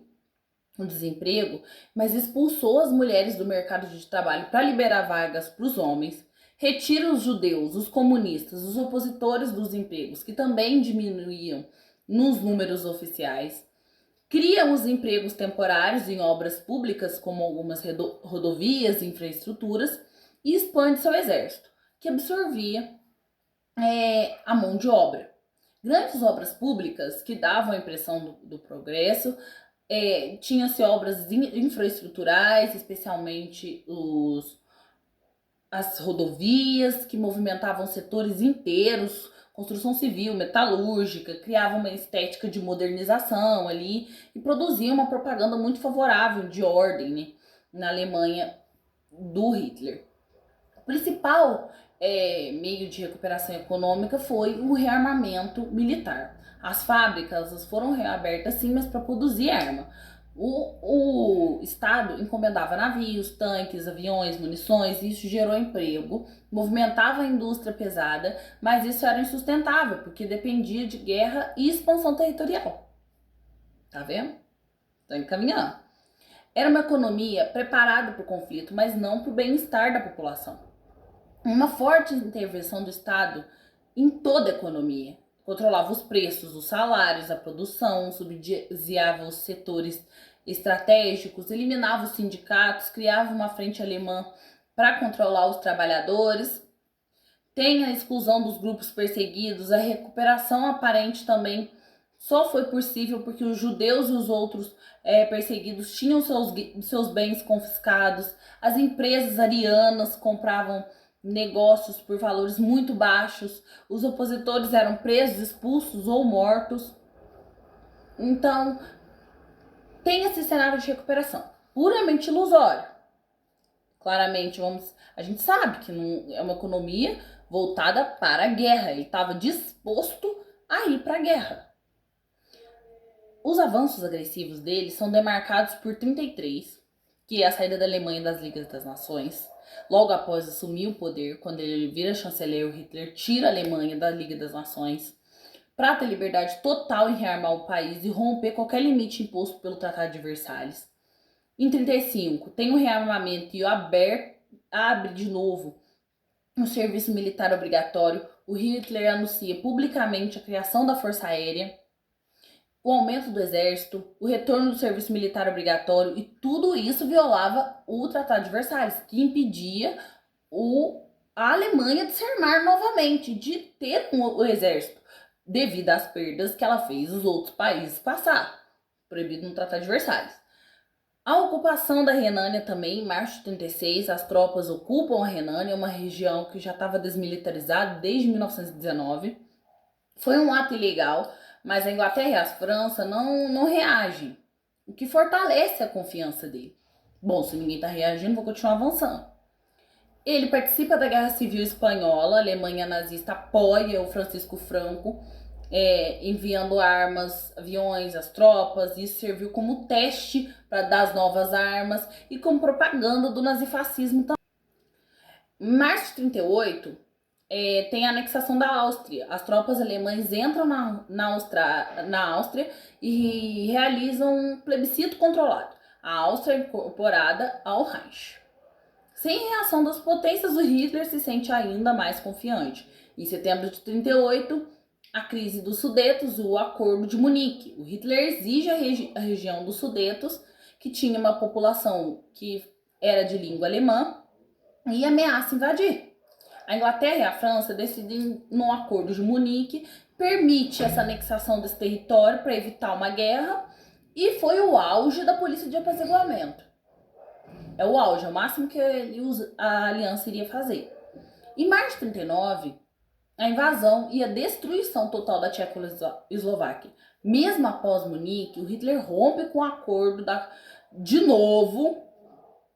o desemprego, mas expulsou as mulheres do mercado de trabalho para liberar vagas para os homens, retira os judeus, os comunistas, os opositores dos empregos, que também diminuíam nos números oficiais, cria os empregos temporários em obras públicas, como algumas rodovias e infraestruturas, e expande seu exército, que absorvia a mão de obra. Grandes obras públicas que davam a impressão do progresso, tinha-se obras infraestruturais, especialmente as rodovias, que movimentavam setores inteiros, construção civil, metalúrgica, criava uma estética de modernização ali e produzia uma propaganda muito favorável de ordem, né, na Alemanha do Hitler. O principal meio de recuperação econômica foi o rearmamento militar. As fábricas foram reabertas sim, mas para produzir arma. O Estado encomendava navios, tanques, aviões, munições, e isso gerou emprego, movimentava a indústria pesada, mas isso era insustentável, porque dependia de guerra e expansão territorial. Tá vendo? Tá encaminhando. Era uma economia preparada para o conflito, mas não para o bem-estar da população. Uma forte intervenção do Estado em toda a economia. Controlava os preços, os salários, a produção, subsidiava os setores estratégicos, eliminava os sindicatos, criava uma frente alemã para controlar os trabalhadores. Tem a exclusão dos grupos perseguidos, a recuperação aparente também só foi possível porque os judeus e os outros perseguidos tinham seus bens confiscados, as empresas arianas compravam negócios por valores muito baixos, os opositores eram presos, expulsos ou mortos. Então, tem esse cenário de recuperação, puramente ilusório. Claramente, a gente sabe que não é uma economia voltada para a guerra, ele estava disposto a ir para a guerra. Os avanços agressivos dele são demarcados por 1933, que é a saída da Alemanha das Ligas das Nações. Logo após assumir o poder, quando ele vira chanceler, o Hitler tira a Alemanha da Liga das Nações para ter liberdade total em rearmar o país e romper qualquer limite imposto pelo Tratado de Versalhes. Em 1935, tem o rearmamento e abre de novo o serviço militar obrigatório. O Hitler anuncia publicamente a criação da Força Aérea, o aumento do exército, o retorno do serviço militar obrigatório, e tudo isso violava o Tratado de Versalhes, que impedia a Alemanha de se armar novamente, de ter o exército, devido às perdas que ela fez os outros países passar, proibido no Tratado de Versalhes. A ocupação da Renânia também, em março de 36, as tropas ocupam a Renânia, uma região que já estava desmilitarizada desde 1919. Foi um ato ilegal, mas a Inglaterra e a França não reagem, o que fortalece a confiança dele. Bom, se ninguém está reagindo, vou continuar avançando. Ele participa da Guerra Civil Espanhola, a Alemanha nazista apoia o Francisco Franco, enviando armas, aviões, as tropas. Isso serviu como teste para dar as novas armas e como propaganda do nazifascismo também. Em março de 38, tem a anexação da Áustria. As tropas alemãs entram na Áustria e realizam um plebiscito controlado. A Áustria é incorporada ao Reich. Sem reação das potências, o Hitler se sente ainda mais confiante. Em setembro de 38, a crise dos Sudetos e o Acordo de Munique. O Hitler exige a região dos Sudetos, que tinha uma população que era de língua alemã, e ameaça invadir. A Inglaterra e a França decidem, no Acordo de Munique, permite essa anexação desse território para evitar uma guerra, e foi o auge da polícia de apaziguamento. É o auge, é o máximo que a aliança iria fazer. Em março de 39, a invasão e a destruição total da Tchecoslováquia. Mesmo após Munique, o Hitler rompe com o acordo de novo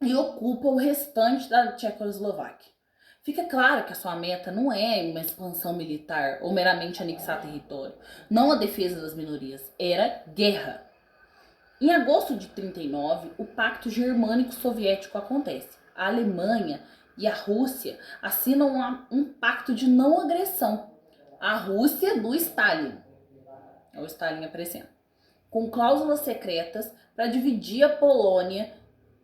e ocupa o restante da Tchecoslováquia. Fica claro que a sua meta não é uma expansão militar ou meramente anexar território, não a defesa das minorias, era guerra. Em agosto de 39, o Pacto Germânico-Soviético acontece. A Alemanha e a Rússia assinam um pacto de não agressão. A Rússia do Stalin, é o Stalin aparecendo, com cláusulas secretas para dividir a Polônia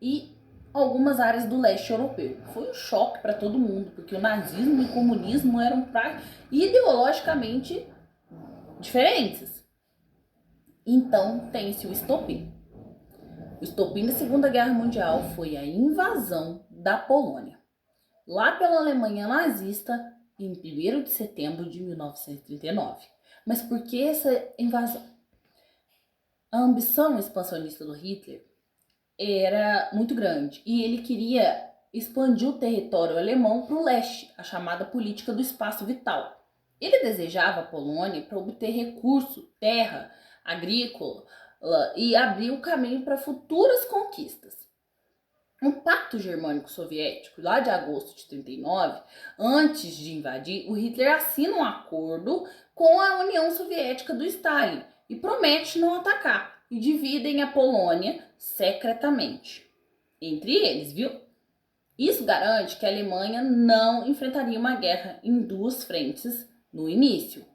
e algumas áreas do leste europeu. Foi um choque para todo mundo, porque o nazismo e o comunismo eram ideologicamente diferentes. Então, tem-se o estopim. O estopim da Segunda Guerra Mundial foi a invasão da Polônia, lá pela Alemanha nazista, em 1º de setembro de 1939. Mas por que essa invasão? A ambição expansionista do Hitler era muito grande e ele queria expandir o território alemão para o leste, a chamada política do espaço vital. Ele desejava a Polônia para obter recurso, terra, agrícola e abrir o caminho para futuras conquistas. O Pacto Germânico-Soviético, lá de agosto de 39, antes de invadir, o Hitler assina um acordo com a União Soviética do Stalin e promete não atacar, e dividem a Polônia secretamente entre eles, viu? Isso garante que a Alemanha não enfrentaria uma guerra em duas frentes no início.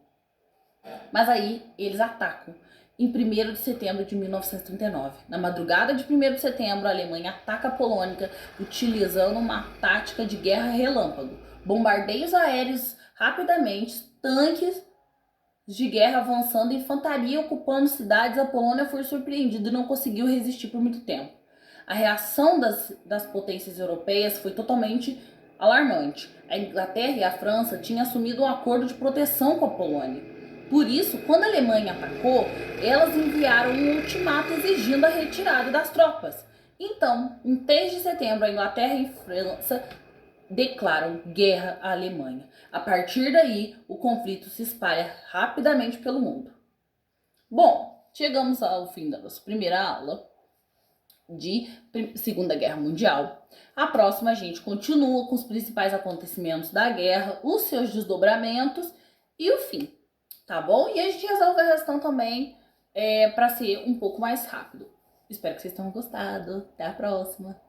Mas aí eles atacam em 1º de setembro de 1939. Na madrugada de 1º de setembro, a Alemanha ataca a Polônia utilizando uma tática de guerra relâmpago. Bombardeios aéreos rapidamente, tanques de guerra avançando, infantaria ocupando cidades. A Polônia foi surpreendida e não conseguiu resistir por muito tempo. A reação das potências europeias foi totalmente alarmante. A Inglaterra e a França tinham assumido um acordo de proteção com a Polônia. Por isso, quando a Alemanha atacou, elas enviaram um ultimato exigindo a retirada das tropas. Então, em 3 de setembro, a Inglaterra e a França declaram guerra à Alemanha. A partir daí, o conflito se espalha rapidamente pelo mundo. Bom, chegamos ao fim da nossa primeira aula de Segunda Guerra Mundial. A próxima a gente continua com os principais acontecimentos da guerra, os seus desdobramentos e o fim. Tá bom? E a gente resolve a questão também para ser um pouco mais rápido. Espero que vocês tenham gostado. Até a próxima!